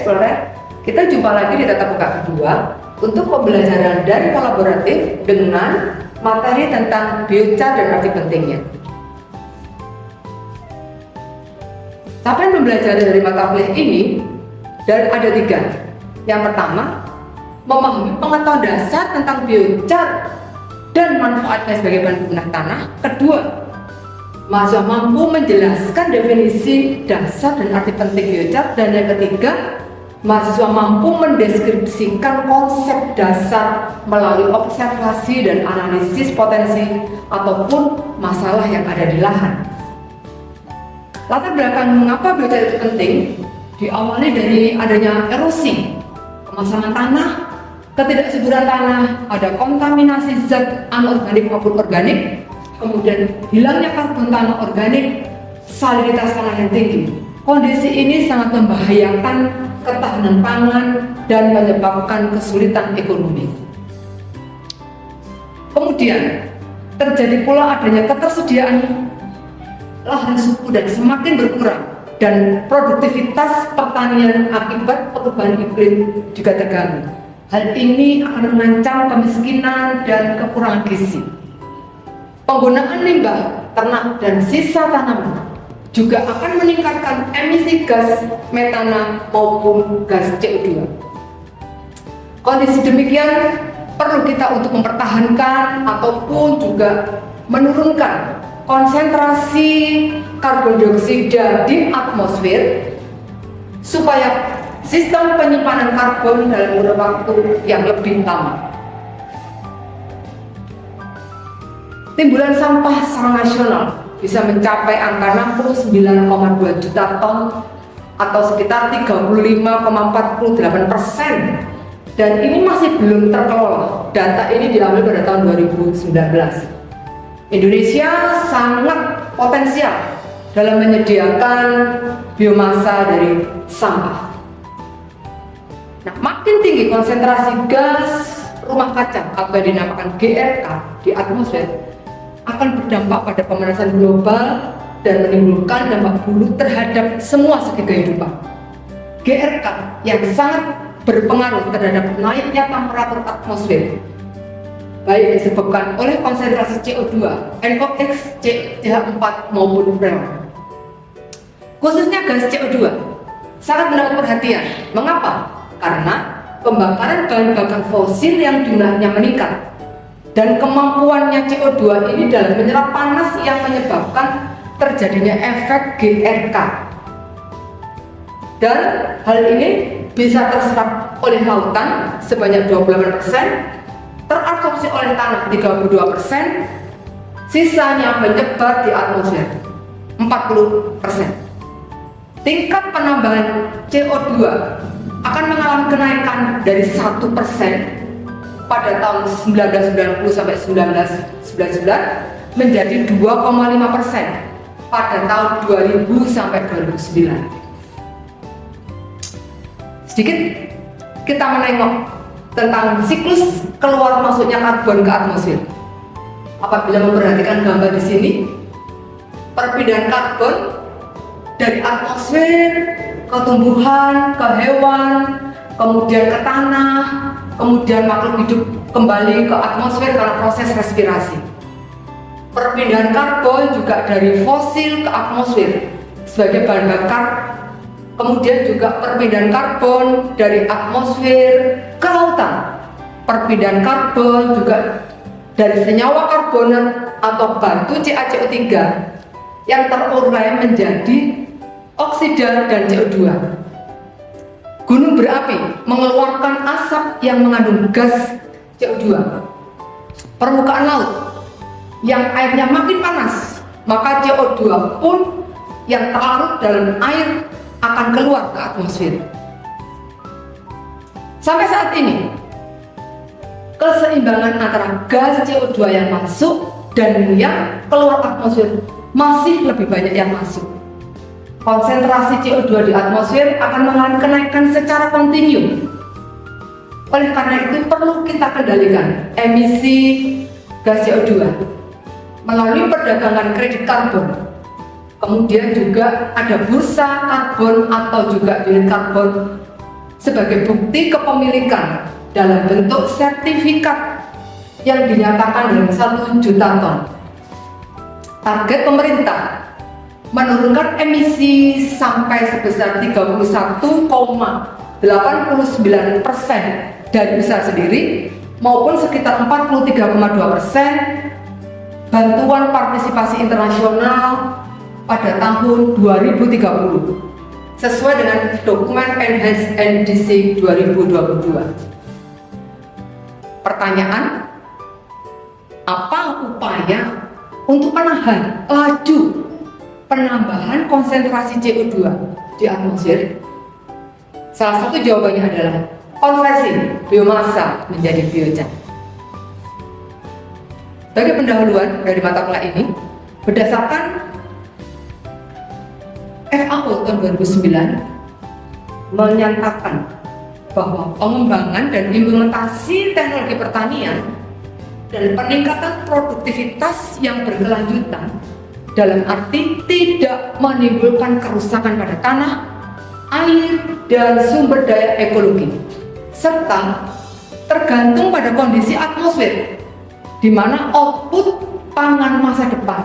Explorer. Kita jumpa lagi di tatap muka kedua untuk pembelajaran dari kolaboratif dengan materi tentang biochar dan arti pentingnya. Capaian pembelajaran dari mata kuliah ini ada 3. Yang pertama, memahami pengetahuan dasar tentang biochar dan manfaatnya sebagai bahan pemunah tanah. Kedua, mahasiswa mampu menjelaskan definisi dasar dan arti penting biochar. Dan yang ketiga, mahasiswa mampu mendeskripsikan konsep dasar melalui observasi dan analisis potensi ataupun masalah yang ada di lahan. Latar belakang mengapa biochar itu penting diawali dari adanya erosi, kemasangan tanah, ketidaksuburan tanah, ada kontaminasi zat anorganik maupun organik, kemudian hilangnya karbon tanah organik, salinitas tanah yang tinggi. Kondisi ini sangat membahayakan ketahanan pangan dan menyebabkan kesulitan ekonomi. Kemudian terjadi pula adanya ketersediaan lahan subur dan semakin berkurang, dan produktivitas pertanian akibat perubahan iklim juga terganggu. Hal ini akan mengancam kemiskinan dan kekurangan gizi. Penggunaan limbah ternak dan sisa tanaman juga akan meningkatkan emisi gas metana maupun gas CO2. Kondisi demikian perlu kita untuk mempertahankan ataupun juga menurunkan konsentrasi karbon dioksida di atmosfer supaya sistem penyimpanan karbon dalam kurun waktu yang lebih lama. Timbulan sampah secara nasional bisa mencapai angka 69,2 juta ton atau sekitar 35,48%, dan ini masih belum terkelola. Data ini diambil pada tahun 2019. Indonesia sangat potensial dalam menyediakan biomasa dari sampah. Nah, makin tinggi konsentrasi gas rumah kaca atau yang dinamakan GRK di atmosfer akan berdampak pada pemanasan global dan menimbulkan dampak buruk terhadap semua segi kehidupan. GRK yang sangat berpengaruh terhadap naiknya temperatur atmosfer, baik disebabkan oleh konsentrasi CO2, NOx, CH4 maupun freon. Khususnya gas CO2 sangat mendapat perhatian. Mengapa? Karena pembakaran bahan bakar fosil yang jumlahnya meningkat dan kemampuannya CO2 ini dalam menyerap panas yang menyebabkan terjadinya efek GRK. Dan hal ini bisa terserap oleh lautan sebanyak 28%, terabsorpsi oleh tanah 32%, sisanya menyebar di atmosfer 40%. Tingkat penambahan CO2 akan mengalami kenaikan dari 1% pada tahun 1990 sampai 1999 menjadi 2,5% pada tahun 2000 sampai 2009. Sedikit kita menengok tentang siklus keluar masuknya karbon ke atmosfer. Apabila memperhatikan gambar di sini, perpindahan karbon dari atmosfer ke tumbuhan, ke hewan, kemudian ke tanah, kemudian makhluk hidup kembali ke atmosfer karena proses respirasi. Perpindahan karbon juga dari fosil ke atmosfer sebagai bahan bakar, kemudian juga perpindahan karbon dari atmosfer ke lautan. Perpindahan karbon juga dari senyawa karbonat atau batu CaCO3 yang terurai menjadi oksida dan CO2. Gunung berapi mengeluarkan asap yang mengandung gas CO2. Permukaan laut yang airnya makin panas, maka CO2 pun yang terlarut dalam air akan keluar ke atmosfer. Sampai saat ini, keseimbangan antara gas CO2 yang masuk dan yang keluar atmosfer masih lebih banyak yang masuk. Konsentrasi CO2 di atmosfer akan mengalami kenaikan secara kontinu. Oleh karena itu perlu kita kendalikan emisi gas CO2 melalui perdagangan kredit karbon. Kemudian juga ada bursa karbon atau juga unit karbon sebagai bukti kepemilikan dalam bentuk sertifikat yang dinyatakan dengan 1 juta ton. Target pemerintah menurunkan emisi sampai sebesar 31,89% dari usaha sendiri maupun sekitar 43,2% bantuan partisipasi internasional pada tahun 2030 sesuai dengan dokumen Enhanced NDC 2022. Pertanyaan, apa upaya untuk menahan laju penambahan konsentrasi CO2 di atmosfer? Salah satu jawabannya adalah konversi biomasa menjadi biocat. Sebagai pendahuluan dari mata kuliah ini, berdasarkan FAO tahun 2009 menyatakan bahwa pengembangan dan implementasi teknologi pertanian dan peningkatan produktivitas yang berkelanjutan dalam arti tidak menimbulkan kerusakan pada tanah, air, dan sumber daya ekologi, serta tergantung pada kondisi atmosfer, di mana output pangan masa depan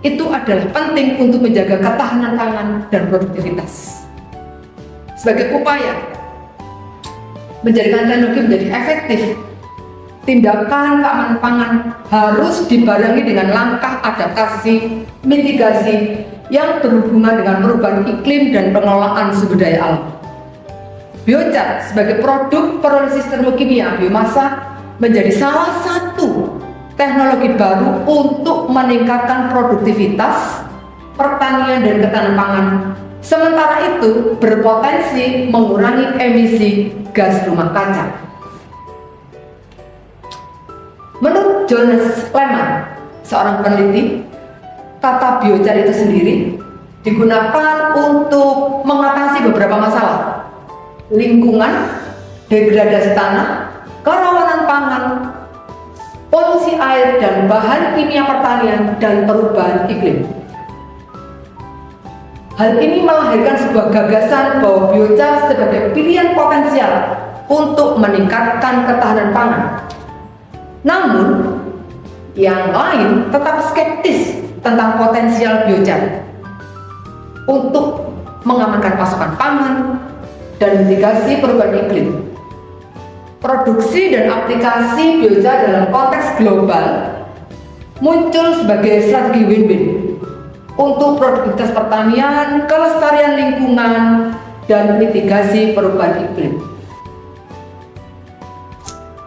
itu adalah penting untuk menjaga ketahanan pangan dan produktivitas. Sebagai upaya menjadikan teknologi menjadi efektif, tindakan keamanan pangan harus dibarengi dengan langkah adaptasi, mitigasi yang berhubungan dengan perubahan iklim dan pengelolaan sumber daya alam. Biocat sebagai produk proses termokimia biomasa menjadi salah satu teknologi baru untuk meningkatkan produktivitas pertanian dan ketahanan pangan. Sementara itu berpotensi mengurangi emisi gas rumah kaca. Menurut Jonas Lehmann, seorang peneliti, kata biocat itu sendiri digunakan untuk mengatasi beberapa masalah: lingkungan, degradasi tanah, kerawanan pangan, polusi air dan bahan kimia pertanian, dan perubahan iklim. Hal ini melahirkan sebuah gagasan bahwa biocat sebagai pilihan potensial untuk meningkatkan ketahanan pangan. Namun, yang lain tetap skeptis tentang potensial biocat untuk mengamankan pasokan pangan dan mitigasi perubahan iklim. Produksi dan aplikasi biocat dalam konteks global muncul sebagai strategi win-win untuk produktivitas pertanian, kelestarian lingkungan, dan mitigasi perubahan iklim.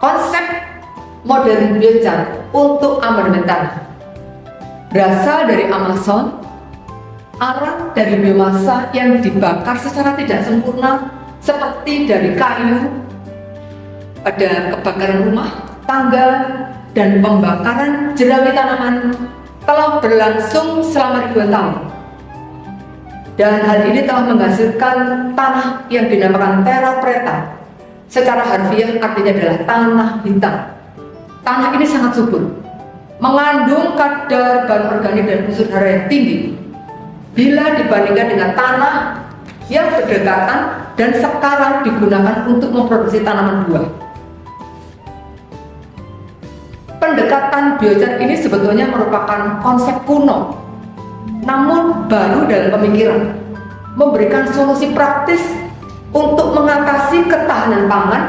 Konsep modern biocat untuk amandemen tanah berasal dari Amazon, arang dari biomasa yang dibakar secara tidak sempurna seperti dari kayu pada kebakaran rumah, tangga, dan pembakaran jerami tanaman telah berlangsung selama ribuan tahun. Dan hal ini telah menghasilkan tanah yang dinamakan terra preta. Secara harfiah artinya adalah tanah hitam. Tanah ini sangat subur, mengandung kadar bahan organik dan unsur hara yang tinggi bila dibandingkan dengan tanah yang berdekatan dan sekarang digunakan untuk memproduksi tanaman buah. Pendekatan biocat ini sebetulnya merupakan konsep kuno, namun baru dalam pemikiran, memberikan solusi praktis untuk mengatasi ketahanan pangan,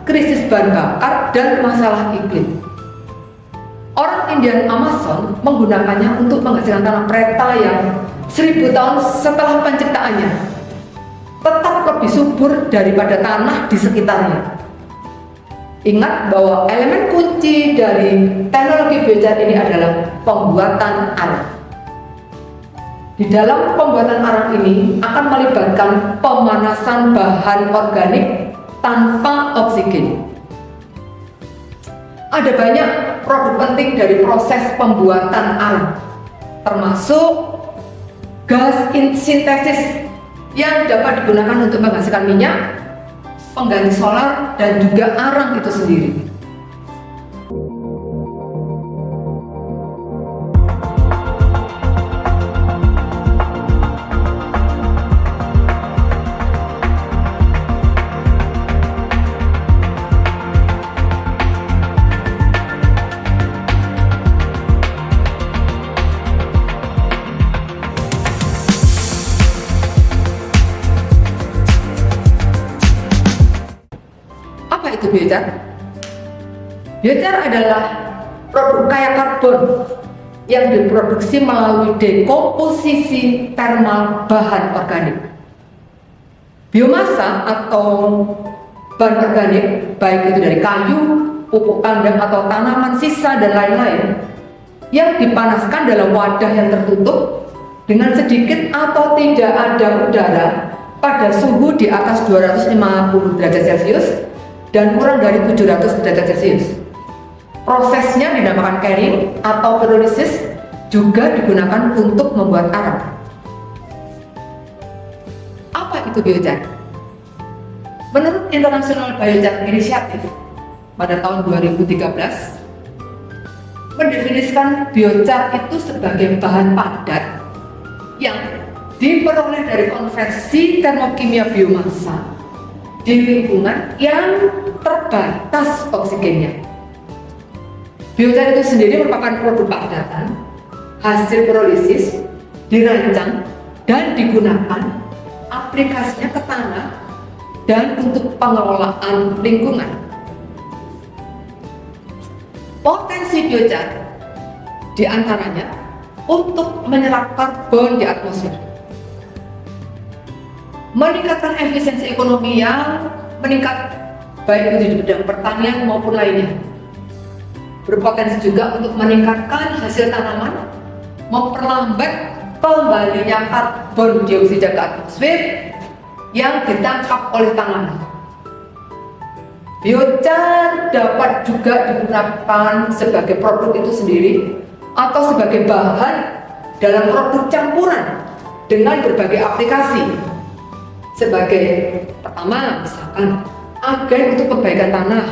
krisis bahan bakar, dan masalah iklim. Orang Indian Amazon menggunakannya untuk menghasilkan tanah preta yang 1000 tahun setelah penciptaannya tetap lebih subur daripada tanah di sekitarnya. Ingat bahwa elemen kunci dari teknologi biocat ini adalah pembuatan arang. Di dalam pembuatan arang ini akan melibatkan pemanasan bahan organik tanpa oksigen. Ada banyak produk penting dari proses pembuatan arang, termasuk gas sintesis yang dapat digunakan untuk menghasilkan minyak, pengganti solar, dan juga arang itu sendiri. Apa itu biochar? Biochar adalah produk kaya karbon yang diproduksi melalui dekomposisi termal bahan organik. Biomasa atau bahan organik, baik itu dari kayu, pupuk kandang atau tanaman sisa dan lain-lain, yang dipanaskan dalam wadah yang tertutup dengan sedikit atau tidak ada udara pada suhu di atas 250 derajat Celcius dan kurang dari 700 derajat Celcius. Prosesnya dinamakan carrying atau pyrolysis, juga digunakan untuk membuat arang. Apa itu biochar? Menurut International Biochar Initiative pada tahun 2013, mendefinisikan biochar itu sebagai bahan padat yang diperoleh dari konversi termokimia biomasa di lingkungan yang terbatas oksigennya. Biochar itu sendiri merupakan produk padatan hasil pyrolysis, dirancang dan digunakan aplikasinya ke tanah dan untuk pengelolaan lingkungan. Potensi biochar diantaranya untuk menyerap karbon di atmosfer, meningkatkan efisiensi ekonomi yang meningkat baik itu di bidang pertanian maupun lainnya, berpotensi juga untuk meningkatkan hasil tanaman, memperlambat kembalinya karbon dioksida ke atmosfer yang ditangkap oleh tanaman. Biochar dapat juga digunakan sebagai produk itu sendiri atau sebagai bahan dalam produk campuran dengan berbagai aplikasi. Sebagai pertama, misalkan agen untuk perbaikan tanah,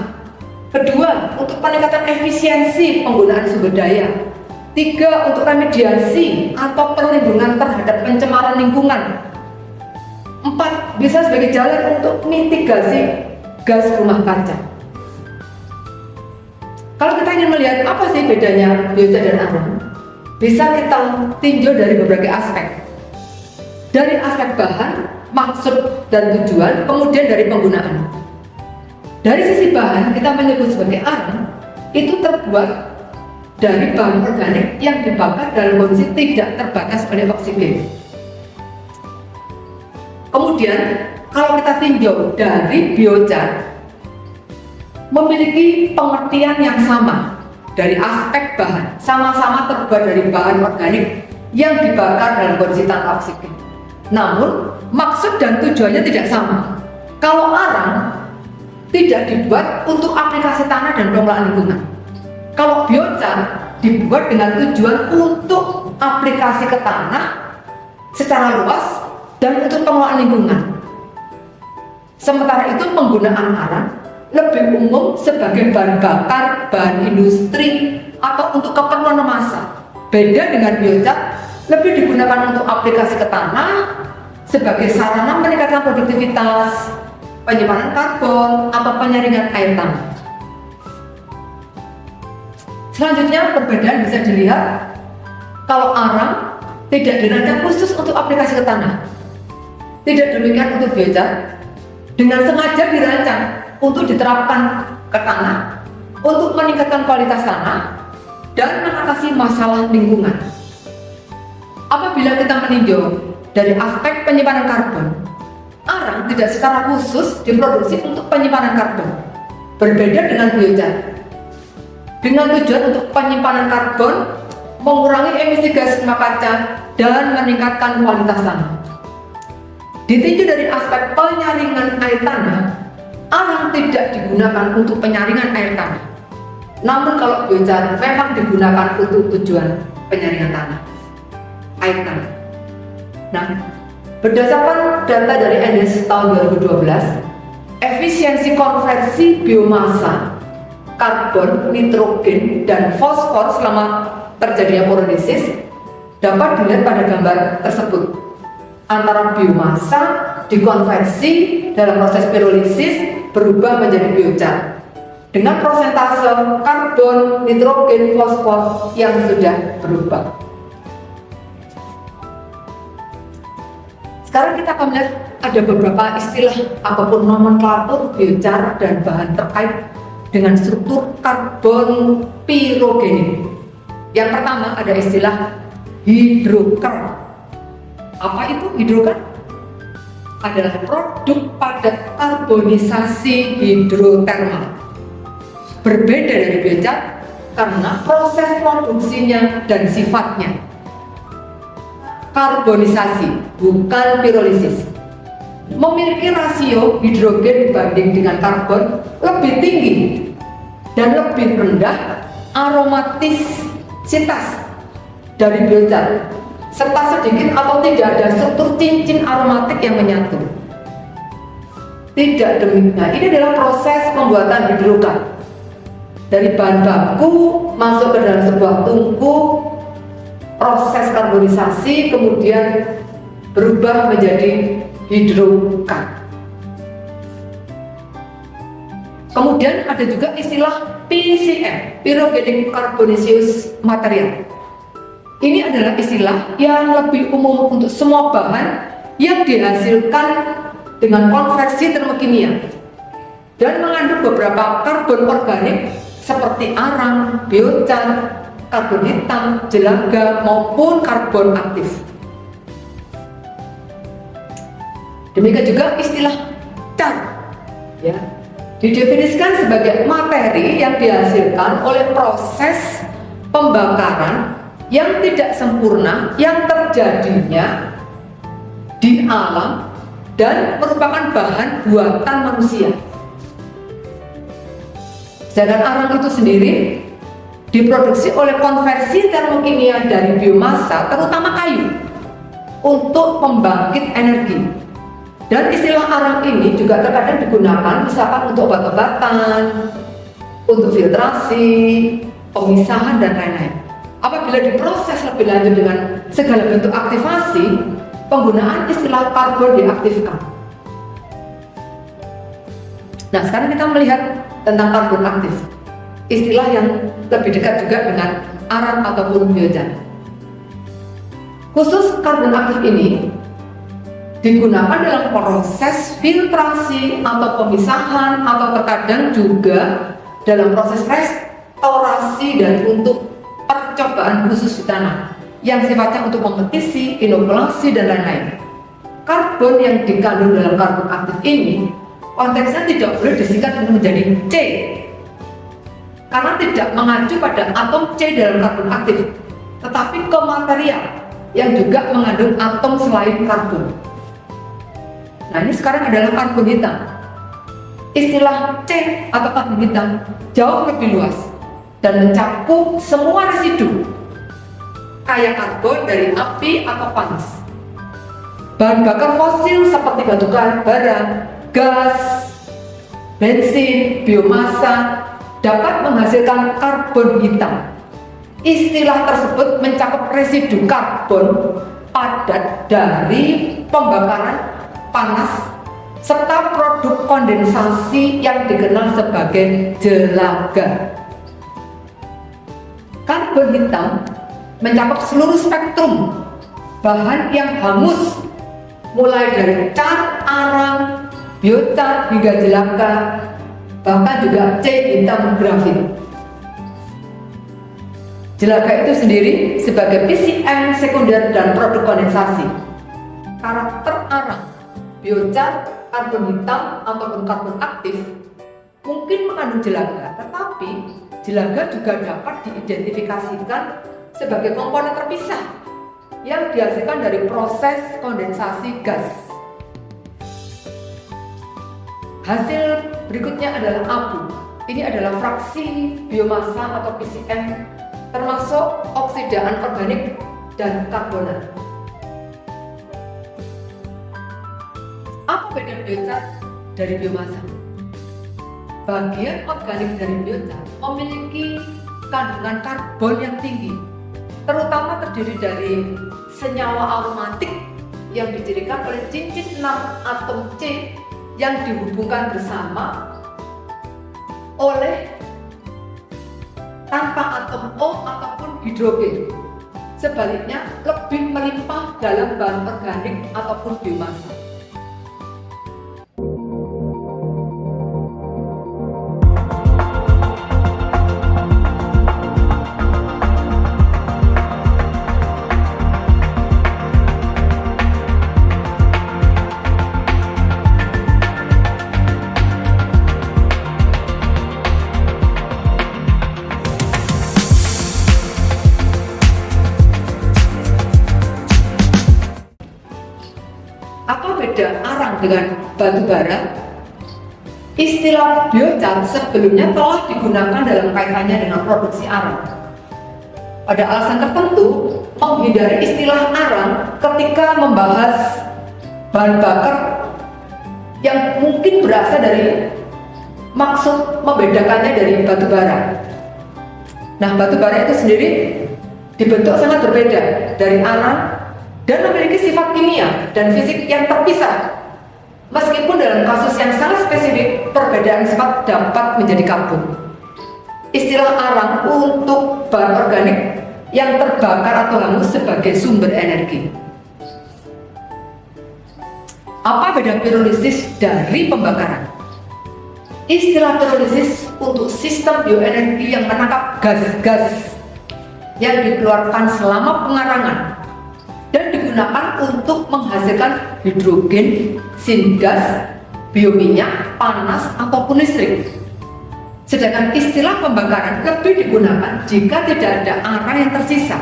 kedua untuk peningkatan efisiensi penggunaan sumber daya, tiga untuk remediasi atau perlindungan terhadap pencemaran lingkungan, empat bisa sebagai jalan untuk mitigasi gas rumah kaca. Kalau kita ingin melihat apa sih bedanya biochar dan arang, bisa kita tinjau dari berbagai aspek. Dari aspek bahan, maksud dan tujuan, kemudian dari penggunaan. Dari sisi bahan, kita menyebut sebagai arang, itu terbuat dari bahan organik yang dibakar dalam kondisi tidak terbatas oleh oksigen. Kemudian, kalau kita tinjau dari biochar, memiliki pengertian yang sama dari aspek bahan, sama-sama terbuat dari bahan organik yang dibakar dalam kondisi tanpa oksigen. Namun, maksud dan tujuannya tidak sama. Kalau arang tidak dibuat untuk aplikasi tanah dan pengelolaan lingkungan. Kalau biochar dibuat dengan tujuan untuk aplikasi ke tanah secara luas dan untuk pengelolaan lingkungan. Sementara itu penggunaan arang lebih umum sebagai bahan bakar, bahan industri, atau untuk keperluan memasak. Beda dengan biochar, lebih digunakan untuk aplikasi ke tanah sebagai sarana meningkatkan produktivitas, penyimpanan karbon, atau penyaringan air tanah. Selanjutnya perbedaan bisa dilihat kalau arang tidak dirancang khusus untuk aplikasi ke tanah. Tidak demikian untuk biochar, dengan sengaja dirancang untuk diterapkan ke tanah, untuk meningkatkan kualitas tanah, dan mengatasi masalah lingkungan. Apabila kita meninjau dari aspek penyimpanan karbon, arang tidak secara khusus diproduksi untuk penyimpanan karbon, berbeda dengan biochar. Dengan tujuan untuk penyimpanan karbon, mengurangi emisi gas rumah kaca, dan meningkatkan kualitas tanah. Ditinjau dari aspek penyaringan air tanah, arang tidak digunakan untuk penyaringan air tanah. Namun kalau biochar memang digunakan untuk tujuan penyaringan tanah, air tanah. Nah, berdasarkan data dari NDS tahun 2012, efisiensi konversi biomasa, karbon, nitrogen, dan fosfor selama terjadinya pyrolysis dapat dilihat pada gambar tersebut. Antara biomasa dikonversi dalam proses pyrolysis berubah menjadi biochar dengan prosentase karbon, nitrogen, fosfor yang sudah berubah. Sekarang kita akan melihat ada beberapa istilah ataupun nomenklatur biochar dan bahan terkait dengan struktur karbon pirogenik. Yang pertama ada istilah hidroker. Apa itu hidroker? Adalah produk padat karbonisasi hidrotermal. Berbeda dari biochar karena proses produksinya dan sifatnya. Karbonisasi, bukan pirolisis. Memiliki rasio hidrogen dibanding dengan karbon lebih tinggi dan lebih rendah aromatisitas dari biochar, serta sedikit atau tidak ada struktur cincin aromatik yang menyatu. Tidak demikian, ini adalah proses pembuatan hidrokan dari bahan baku masuk ke dalam sebuah tungku, proses karbonisasi kemudian berubah menjadi hidrokan. Kemudian ada juga istilah PCM, Pyrogenetic Carbonaceous Material. Ini adalah istilah yang lebih umum untuk semua bahan yang dihasilkan dengan konversi termokimia dan mengandung beberapa karbon organik seperti arang, biochar, karbon hitam, jelaga maupun karbon aktif. Demikian juga istilah char, ya, didefinisikan sebagai materi yang dihasilkan oleh proses pembakaran yang tidak sempurna yang terjadinya di alam dan merupakan bahan buatan manusia. Sedangkan arang itu sendiri diproduksi oleh konversi termokimia dari biomasa, terutama kayu, untuk pembangkit energi. Dan istilah arang ini juga terkadang digunakan misalkan untuk obat-obatan, untuk filtrasi, pemisahan, dan lain-lain. Apabila diproses lebih lanjut dengan segala bentuk aktivasi, penggunaan istilah karbon diaktifkan. Nah, sekarang kita melihat tentang karbon aktif, istilah yang lebih dekat juga dengan arang ataupun biochar. Khusus karbon aktif ini digunakan dalam proses filtrasi atau pemisahan atau terkadang juga dalam proses restorasi dan untuk percobaan khusus di tanah yang sifatnya untuk kompetisi, inokulasi, dan lain-lain. Karbon yang dikandung dalam karbon aktif ini konteksnya tidak boleh disingkat menjadi C karena tidak mengacu pada atom C dalam karbon aktif, tetapi ke material yang juga mengandung atom selain karbon. Nah, ini sekarang adalah karbon hitam. Istilah C atau karbon hitam jauh lebih luas dan mencakup semua residu kaya karbon dari api atau panas. Bahan bakar fosil seperti batu bara, gas, bensin, biomasa dapat menghasilkan karbon hitam. Istilah tersebut mencakup residu karbon padat dari pembakaran panas serta produk kondensasi yang dikenal sebagai jelaga. Karbon hitam mencakup seluruh spektrum bahan yang hangus, mulai dari cat, arang, biochar hingga jelaga, bahkan juga C hitam grafit. Jelaga itu sendiri sebagai PCM sekunder dan produk kondensasi. Karakter arang, biochar, karbon hitam ataupun karbon aktif mungkin mengandung jelaga, tetapi jelaga juga dapat diidentifikasikan sebagai komponen terpisah yang dihasilkan dari proses kondensasi gas. Hasil berikutnya adalah abu. Ini adalah fraksi biomasa atau PCM, termasuk oksidaan organik dan karbonat. Apa beda biochar dari biomasa? Bagian organik dari biochar memiliki kandungan karbon yang tinggi, terutama terdiri dari senyawa aromatik yang didirikan oleh cincin 6 atom C yang dihubungkan bersama oleh tanpa atom O ataupun hidrogen. Sebaliknya lebih melimpah dalam bahan organik ataupun biomasa. dengan batu bara, istilah biochar sebelumnya telah digunakan dalam kaitannya dengan produksi arang. Pada alasan tertentu, menghindari istilah arang ketika membahas bahan bakar yang mungkin berasal dari maksud membedakannya dari batu bara. Nah, batu bara itu sendiri dibentuk sangat berbeda dari arang dan memiliki sifat kimia dan fisik yang terpisah. Meskipun dalam kasus yang sangat spesifik, perbedaan sifat dapat menjadi kabur. Istilah arang untuk bahan organik yang terbakar atau hangus sebagai sumber energi. Apa beda pirolisis dari pembakaran? Istilah pirolisis untuk sistem bioenergi yang menangkap gas-gas yang dikeluarkan selama pengarangan dan digunakan untuk menghasilkan hidrogen, syngas, biominyak, panas, ataupun listrik. Sedangkan istilah pembakaran lebih digunakan jika tidak ada arang yang tersisa.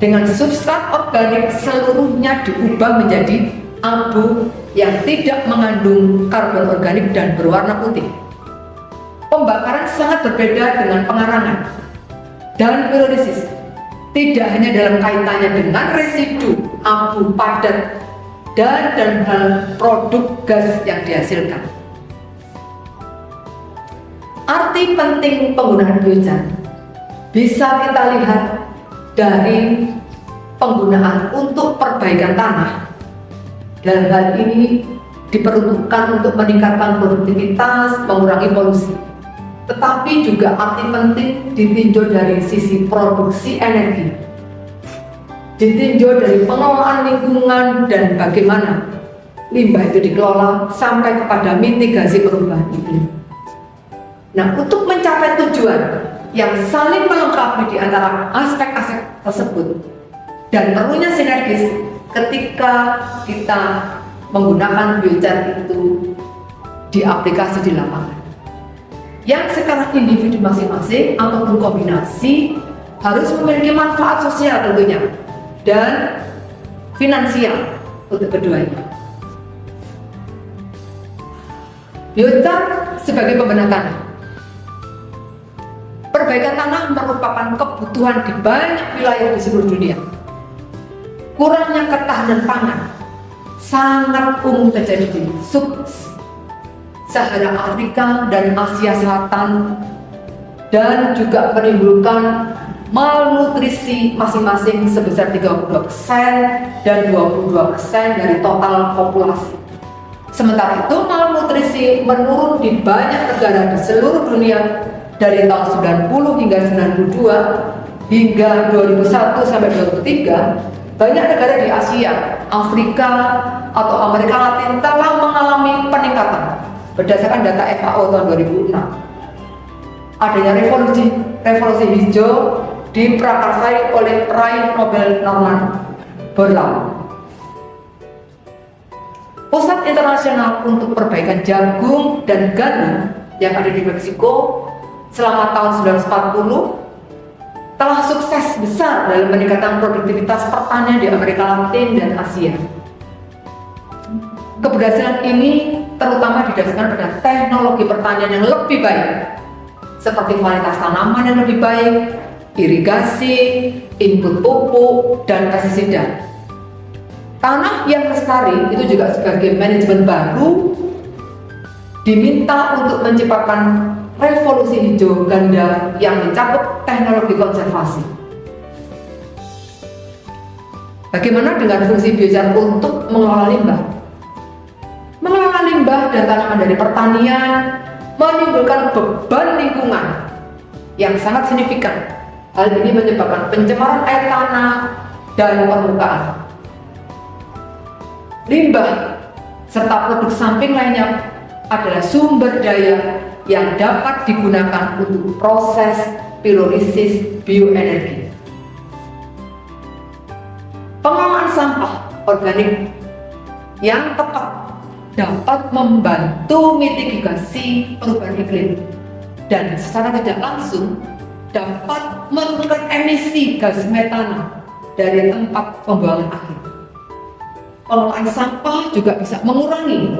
Dengan substrat organik seluruhnya diubah menjadi abu yang tidak mengandung karbon organik dan berwarna putih. Pembakaran sangat berbeda dengan pengarangan dan pirolisis. Tidak hanya dalam kaitannya dengan residu abu padat dan hal produk gas yang dihasilkan. Arti penting penggunaan biochar bisa kita lihat dari penggunaan untuk perbaikan tanah. Dalam hal ini diperuntukkan untuk meningkatkan produktivitas, mengurangi polusi. Tetapi juga arti penting ditinjau dari sisi produksi energi, ditinjau dari pengelolaan lingkungan dan bagaimana limbah itu dikelola sampai kepada mitigasi perubahan iklim. Nah, untuk mencapai tujuan yang saling melengkapi di antara aspek-aspek tersebut dan perlunya sinergis ketika kita menggunakan biochar itu di aplikasi di lapangan. Yang secara individu masing-masing ataupun kombinasi harus memiliki manfaat sosial tentunya dan finansial untuk keduanya. Biochar sebagai pembenahan tanah. Perbaikan tanah merupakan kebutuhan di banyak wilayah di seluruh dunia. Kurangnya ketahanan pangan sangat umum terjadi di Sub-Sahara Afrika dan Asia Selatan, dan juga menimbulkan malnutrisi masing-masing sebesar 32% dan 22% dari total populasi. Sementara itu malnutrisi menurun di banyak negara di seluruh dunia dari tahun 90 hingga 92 hingga 2001 sampai 2003. Banyak negara di Asia, Afrika, atau Amerika Latin telah mengalami peningkatan berdasarkan data FAO tahun 2006. Adanya revolusi hijau diprakarsai oleh peraih Nobel Norman Borlaug. Pusat Internasional untuk Perbaikan Jagung dan Gandum yang ada di Meksiko selama tahun 1940 telah sukses besar dalam meningkatkan produktivitas pertanian di Amerika Latin dan Asia. Keberhasilan ini terutama didasarkan pada teknologi pertanian yang lebih baik, seperti varietas tanaman yang lebih baik, irigasi, input pupuk, dan pestisida. Tanah yang lestari itu juga sebagai manajemen baru diminta untuk menciptakan revolusi hijau ganda yang mencakup teknologi konservasi. Bagaimana dengan fungsi biochar untuk mengelola limbah? Mengelola limbah dan tanaman dari pertanian menimbulkan beban lingkungan yang sangat signifikan. Hal ini menyebabkan pencemaran air tanah dan permukaan. Limbah serta produk samping lainnya adalah sumber daya yang dapat digunakan untuk proses pirolisis bioenergi. Pengelolaan sampah organik yang tepat dapat membantu mitigasi perubahan iklim dan secara tidak langsung dapat menurunkan emisi gas metana dari tempat pembuangan akhir. pengelolaan sampah juga bisa mengurangi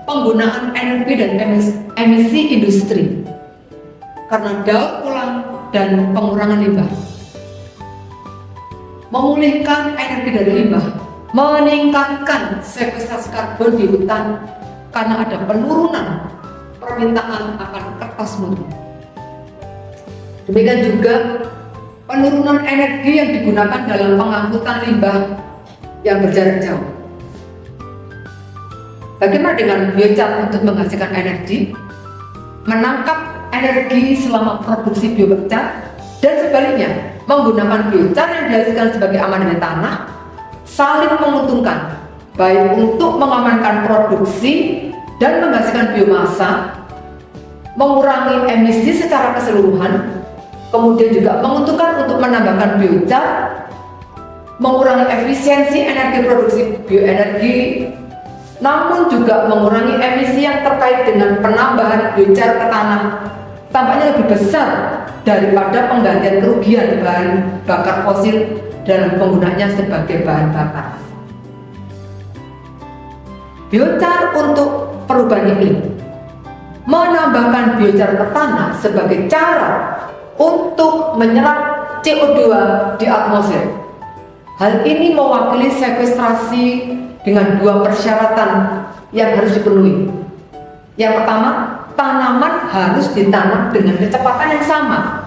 penggunaan energi dan emisi industri karena daur ulang dan pengurangan limbah. Memulihkan energi dari limbah, meningkatkan sekuestrasi karbon di hutan karena ada penurunan permintaan akan kertas mutu. Demikian juga penurunan energi yang digunakan dalam pengangkutan limbah yang berjarak jauh. Bagaimana dengan biochar untuk menghasilkan energi, menangkap energi selama produksi biochar, dan sebaliknya menggunakan biochar yang dihasilkan sebagai aman dari tanah, saling menguntungkan, baik untuk mengamankan produksi dan menghasilkan biomasa, mengurangi emisi secara keseluruhan, kemudian juga menguntungkan untuk menambahkan biochar, mengurangi efisiensi energi produksi bioenergi, namun juga mengurangi emisi yang terkait dengan penambahan biochar ke tanah tampaknya lebih besar daripada penggantian kerugian bahan bakar fosil dalam penggunaannya sebagai bahan bakar. Biochar untuk perubahan iklim, menambahkan biochar ke tanah sebagai cara untuk menyerap CO2 di atmosfer. Hal ini mewakili sekuestrasi dengan dua persyaratan yang harus dipenuhi. Yang pertama, tanaman harus ditanam dengan kecepatan yang sama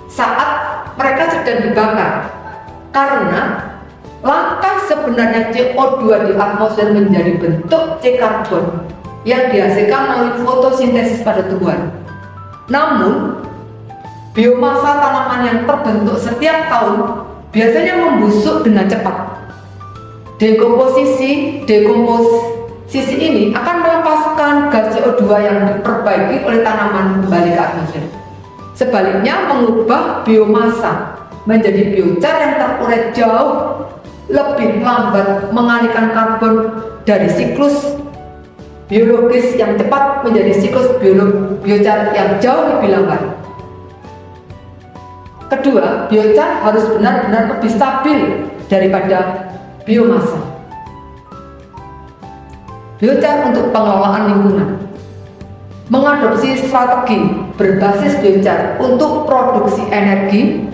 saat mereka sedang dibakar, karena langkah sebenarnya CO2 di atmosfer menjadi bentuk C karbon yang dihasilkan melalui fotosintesis pada tumbuhan. Namun, biomasa tanaman yang terbentuk setiap tahun biasanya membusuk dengan cepat. Dekomposisi ini akan melepaskan gas CO2 yang diperbaiki oleh tanaman kembali ke atmosfer. Sebaliknya, mengubah biomasa menjadi biochar yang terurai jauh lebih lambat, mengalihkan karbon dari siklus biologis yang cepat menjadi siklus biochar yang jauh lebih lambat. Kedua, biochar harus benar-benar lebih stabil daripada biomasa. Biochar untuk pengelolaan lingkungan, mengadopsi strategi berbasis biochar untuk produksi energi,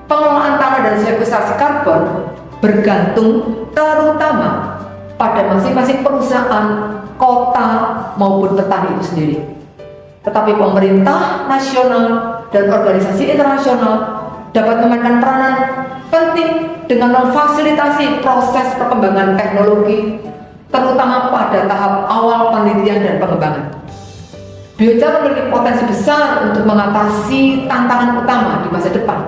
pengelolaan tanah dan sekuestrasi karbon bergantung terutama pada masing-masing perusahaan, kota maupun petani itu sendiri. Tetapi pemerintah nasional dan organisasi internasional dapat memainkan peranan penting dengan memfasilitasi proses perkembangan teknologi, terutama pada tahap awal penelitian dan pengembangan. Biochar memiliki potensi besar untuk mengatasi tantangan utama di masa depan.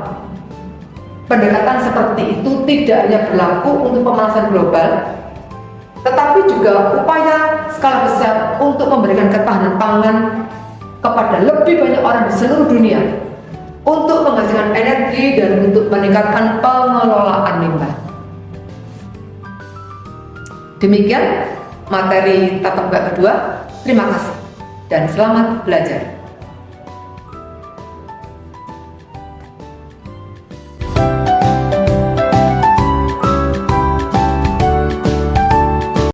Pendekatan seperti itu tidak hanya berlaku untuk pemanasan global, tetapi juga upaya skala besar untuk memberikan ketahanan pangan kepada lebih banyak orang di seluruh dunia, untuk menghasilkan energi dan untuk meningkatkan pengelolaan limbah. Demikian materi tatap muka kedua. Terima kasih dan selamat belajar.